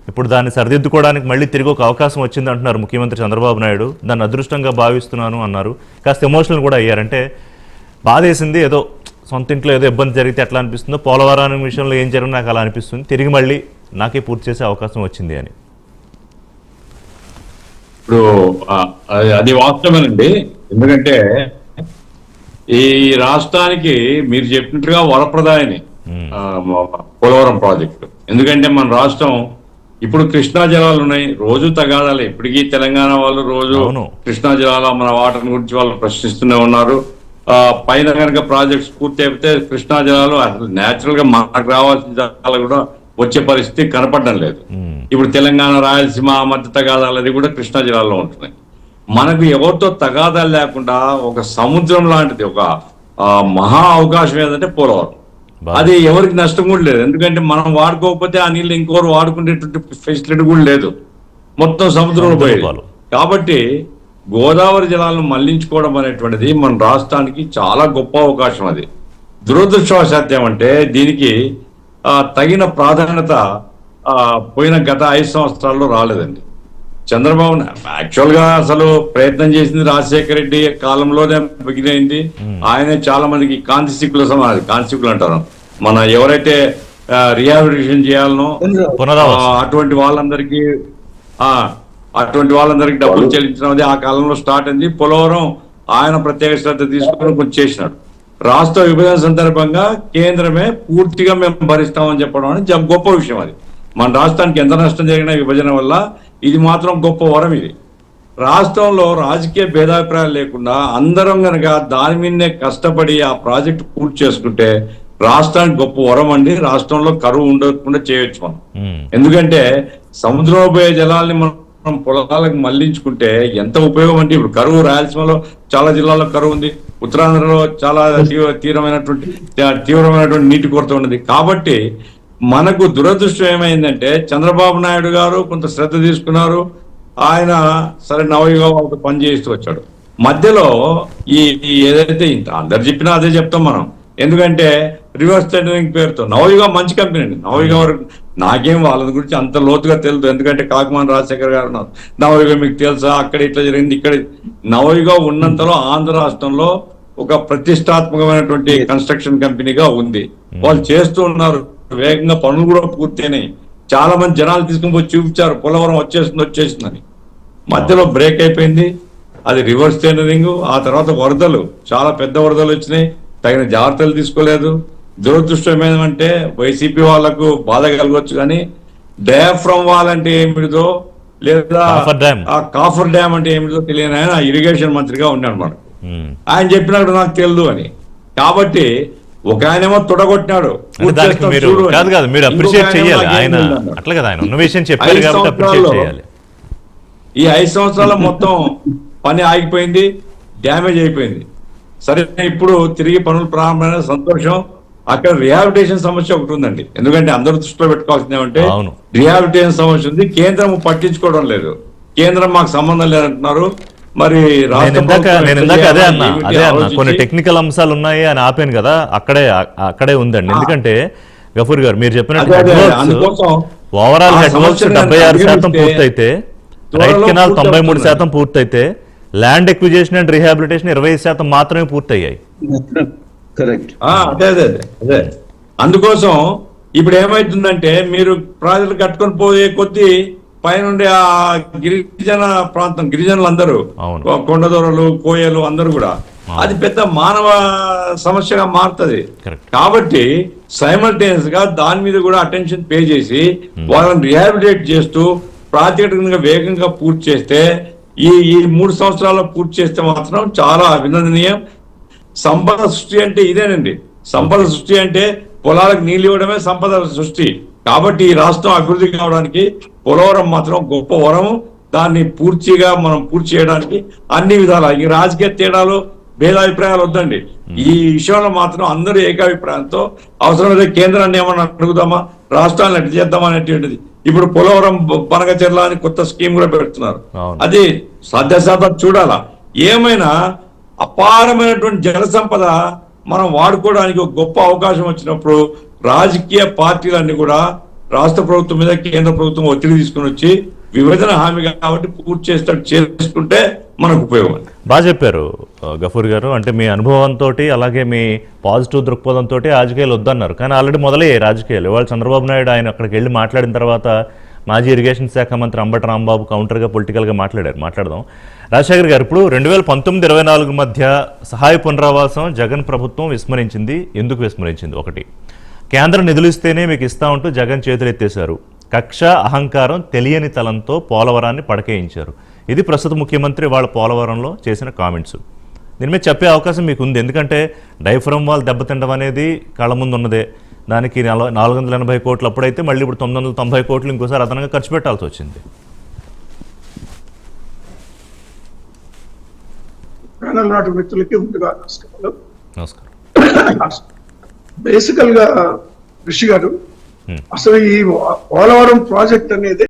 ఇప్పుడు దాన్ని సరిదిద్దుకోవడానికి మళ్ళీ తిరిగి ఒక అవకాశం వచ్చింది అంటున్నారు ముఖ్యమంత్రి చంద్రబాబు నాయుడు. దాన్ని అదృష్టంగా భావిస్తున్నాను అన్నారు. కాస్త ఎమోషనల్ కూడా అయ్యారంటే బాధేసింది, ఏదో సొంత ఇంట్లో ఏదో ఇబ్బంది జరిగితే ఎట్లా అనిపిస్తుందో పోలవరం విషయంలో ఏం జరిగినా నాకు అలా అనిపిస్తుంది, తిరిగి మళ్ళీ నాకే పూర్తి చేసే అవకాశం వచ్చింది అని. ఇప్పుడు అది వాస్తవమేనండి. ఎందుకంటే ఈ రాష్ట్రానికి మీరు చెప్పినట్టుగా వరప్రదాయని పోలవరం ప్రాజెక్టు. ఎందుకంటే మన రాష్ట్రం ఇప్పుడు కృష్ణా జలాలు ఉన్నాయి, రోజు తగాదాలి. ఇప్పటికీ తెలంగాణ వాళ్ళు రోజు కృష్ణా జలాల మన వాటర్ గురించి వాళ్ళు ప్రశ్నిస్తూనే ఉన్నారు. పైన కనుక ప్రాజెక్ట్స్ పూర్తి అయిపోతే కృష్ణా జలాలు అసలు న్యాచురల్ గా మనకు రావాల్సిన జలాలు కూడా వచ్చే పరిస్థితి కనపడడం లేదు. ఇప్పుడు తెలంగాణ రాయలసీమ మధ్య తగాదాలు అది కూడా కృష్ణా జిల్లాలో ఉంటున్నాయి. మనకు ఎవరితో తగాదాలు లేకుండా ఒక సముద్రం లాంటిది ఒక మహా అవకాశం ఏదంటే పోలవరం. అది ఎవరికి నష్టం కూడా లేదు. ఎందుకంటే మనం వాడుకోకపోతే ఆ నీళ్ళు ఇంకోరు వాడుకునేటువంటి ఫెసిలిటీ కూడా లేదు, మొత్తం సముద్రంలో పోయేది. కాబట్టి గోదావరి జలాలను మళ్లించుకోవడం అనేటువంటిది మన రాష్ట్రానికి చాలా గొప్ప అవకాశం. అది దురదృష్టవశాత్యం అంటే దీనికి తగిన ప్రాధాన్యత పోయిన గత 5 సంవత్సరాల్లో రాలేదండి. చంద్రబాబు యాక్చువల్ గా అసలు ప్రయత్నం చేసింది రాజశేఖర రెడ్డి కాలంలోనే బిగినైంది. ఆయనే చాలా మందికి కాన్స్టిట్యూకుల సమాధి, కాన్స్టిట్యూకులు అంటారు, మన ఎవరైతే రిహాబిలిటేషన్ చేయాలనో అటువంటి వాళ్ళందరికీ డబ్బులు చెల్లించడం ఆ కాలంలో స్టార్ట్ అయింది. పోలవరం ఆయన ప్రత్యేక శ్రద్ధ తీసుకుని కొంచెం చేసినాడు. రాష్ట్ర విభజన సందర్భంగా కేంద్రమే పూర్తిగా మేము భరిస్తామని చెప్పడం అనేది గొప్ప విషయం. అది మన రాష్ట్రానికి ఎంత నష్టం జరిగినా విభజన వల్ల ఇది మాత్రం గొప్ప వరం. ఇది రాష్ట్రంలో రాజకీయ భేదాభిప్రాయాలు లేకుండా అందరం కనుక దాని మీదనే కష్టపడి ఆ ప్రాజెక్టు పూర్తి చేసుకుంటే రాష్ట్రానికి గొప్ప వరం అండి. రాష్ట్రంలో కరువు ఉండకుండా చేయొచ్చు మనం. ఎందుకంటే సముద్రంలో పోయే జలాల్ని మనం పొలాలకు మళ్లించుకుంటే ఎంత ఉపయోగం అంటే, ఇప్పుడు కరువు రాయలసీమలో చాలా జిల్లాల్లో కరువు ఉంది, ఉత్తరాంధ్రలో చాలా తీవ్రమైనటువంటి నీటి కొరత ఉన్నది. కాబట్టి మనకు దురదృష్టం ఏమైందంటే చంద్రబాబు నాయుడు గారు కొంత శ్రద్ధ తీసుకున్నారు. ఆయన సరే నవయుగం వాళ్ళతో పనిచేస్తూ వచ్చాడు. మధ్యలో ఈ ఏదైతే ఇంత అందరు చెప్పినా అదే చెప్తాం మనం. ఎందుకంటే రివర్స్ టెండరింగ్ పేరుతో నవయుగం మంచి కంపెనీ అండి. నవయుగం వరకు నాకేం వాళ్ళ గురించి అంత లోతుగా తెలియదు. ఎందుకంటే కాకమాన రాజశేఖర్ గారు ఉన్నారు. నవయుగం మీకు తెలుసా, అక్కడ ఇట్లా జరిగింది, ఇక్కడ. నవయుగం ఉన్నంతలో ఆంధ్ర రాష్ట్రంలో ఒక ప్రతిష్టాత్మకమైనటువంటి కన్స్ట్రక్షన్ కంపెనీగా ఉంది. వాళ్ళు చేస్తూ ఉన్నారు, వేగంగా పనులు కూడా పూర్తయినాయి. చాలా మంది జనాలు తీసుకుని పోయి చూపించారు పోలవరం వచ్చేసిందని. మధ్యలో బ్రేక్ అయిపోయింది, అది రివర్స్ టెండరింగ్. ఆ తర్వాత వరదలు, చాలా పెద్ద వరదలు వచ్చినాయి, తగిన జాగ్రత్తలు తీసుకోలేదు. దురదృష్టం ఏమంటే వైసీపీ వాళ్లకు బాధ కలగవచ్చు, కానీ డయాఫ్రమ్ వాల్ అంటే ఏమిటిదో లేదా ఆ కాఫర్ డ్యామ్ అంటే ఏమిటిదో తెలియని ఆయన ఇరిగేషన్ మంత్రిగా ఉన్నాడు మనకు. ఆయన చెప్పినట్టు నాకు తెలియదు అని. కాబట్టి ఒక ఆయనేమో తొడగొట్టినాడు. ఈ 5 సంవత్సరాల మొత్తం పని ఆగిపోయింది, డ్యామేజ్ అయిపోయింది. సరే ఇప్పుడు తిరిగి పనులు ప్రారంభమైన సంతోషం. అక్కడ రిహాబిలిటేషన్ సమస్య ఒకటి ఉందండి. ఎందుకంటే అందరూ దృష్టిలో పెట్టుకోవాల్సింది ఏమంటే రిహాబిలిటేషన్ సమస్య ఉంది, కేంద్రం పట్టించుకోవడం లేదు. కేంద్రం మాకు సంబంధం లేదంటున్నారు. మరి కొన్ని టెక్నికల్ అంశాలు ఉన్నాయి అని ఆపాను కదా, అక్కడే ఉందండి. ఎందుకంటే గఫూర్ గారు మీరు చెప్పినట్టు ఓవరాల్ హెడ్ వర్క్స్ 76% పూర్తయితే, రైట్ కెనాల్ 93% పూర్తయితే, ల్యాండ్ ఎక్విజిషన్ అండ్ రీహాబిలిటేషన్ 25% మాత్రమే పూర్తయ్యాయి. అదే అందుకోసం ఇప్పుడు ఏమైతుందంటే మీరు ప్రాజెక్టులు కట్టుకొని పోయే కొద్దీ పైనుండి ఆ గిరిజన ప్రాంతం, గిరిజనులందరూ, కొండదొరలు, కోయలు అందరూ కూడా అది పెద్ద మానవ సమస్యగా మారుతుంది. కాబట్టి సైమల్టేనియస్ గా దాని మీద కూడా అటెన్షన్ పే చేసి వాళ్ళని రిహాబిలిటేట్ చేస్తూ ప్రాతిపదికగా వేగంగా పూర్తి చేస్తే, ఈ 3 సంవత్సరాల్లో పూర్తి చేస్తే మాత్రం చాలా అభినందనీయం. సంపద సృష్టి అంటే ఇదేనండి. సంపద సృష్టి అంటే పొలాలకు నీళ్ళు ఇవ్వడమే సంపద సృష్టి. కాబట్టి ఈ రాష్ట్రం అభివృద్ధి కావడానికి పోలవరం మాత్రం గొప్ప వరము. దాన్ని పూర్తిగా మనం పూర్తి చేయడానికి అన్ని విధాల ఈ రాజకీయ తేడాలు, భేదాభిప్రాయాలు వద్దండి. ఈ విషయంలో మాత్రం అందరూ ఏకాభిప్రాయంతో అవసరమైతే కేంద్రాన్ని ఏమన్నా అడుగుదామా, రాష్ట్రాలను ఎట్లా చేద్దామా అనేటువంటిది. ఇప్పుడు పోలవరం పనగచెర్ల అని కొత్త స్కీమ్ కూడా పెడుతున్నారు. అది సాధ్యశాతం చూడాలా. ఏమైనా అపారమైనటువంటి జల సంపద మనం వాడుకోవడానికి ఒక గొప్ప అవకాశం వచ్చినప్పుడు రాజకీయ పార్టీలన్నీ కూడా రాష్ట్ర ప్రభుత్వం మీద కేంద్ర ప్రభుత్వం ఒత్తిడి తీసుకుని వచ్చి విభజన హామీ కాబట్టి పూర్తి చేసేటట్టు చేసుకుంటే మనకు ఉపయోగం. బాగా చెప్పారు గఫూర్ గారు. అంటే మీ అనుభవంతో అలాగే మీ పాజిటివ్ దృక్పథంతో రాజకీయాలు వద్దన్నారు, కానీ ఆల్రెడీ మొదలయ్యాయి రాజకీయాలు. ఇవాళ చంద్రబాబు నాయుడు ఆయన అక్కడికి వెళ్ళి మాట్లాడిన తర్వాత మాజీ ఇరిగేషన్ శాఖ మంత్రి అంబటి రాంబాబు కౌంటర్గా పొలిటికల్గా మాట్లాడదాం. రాజశేఖర్ గారు, ఇప్పుడు 2019-24 మధ్య సహాయ పునరావాసం జగన్ ప్రభుత్వం విస్మరించింది. ఎందుకు విస్మరించింది? ఒకటి, కేంద్రం నిధులు ఇస్తేనే మీకు ఇస్తా ఉంటూ జగన్ చేతులు ఎత్తేశారు. కక్ష, అహంకారం, తెలియని తలంతో పోలవరాన్ని పడకేయించారు. ఇది ప్రస్తుత ముఖ్యమంత్రి వాళ్ళ పోలవరంలో చేసిన కామెంట్స్. దీని మీద చెప్పే అవకాశం మీకు ఉంది, ఎందుకంటే డైఫ్రమ్ వాల్ దెబ్బతిండం అనేది కళ్ళ ముందు ఉన్నదే. దానికి 480 కోట్లు అప్పుడైతే మళ్ళీ ఇప్పుడు 990 కోట్లు ఇంకోసారి అదనంగా ఖర్చు పెట్టాల్సి వచ్చింది. మిత్రులకి ముందుగా నమస్కారం. బేసికల్ గా ఋషి గారు, అసలు ఈ పోలవరం ప్రాజెక్ట్ అనేది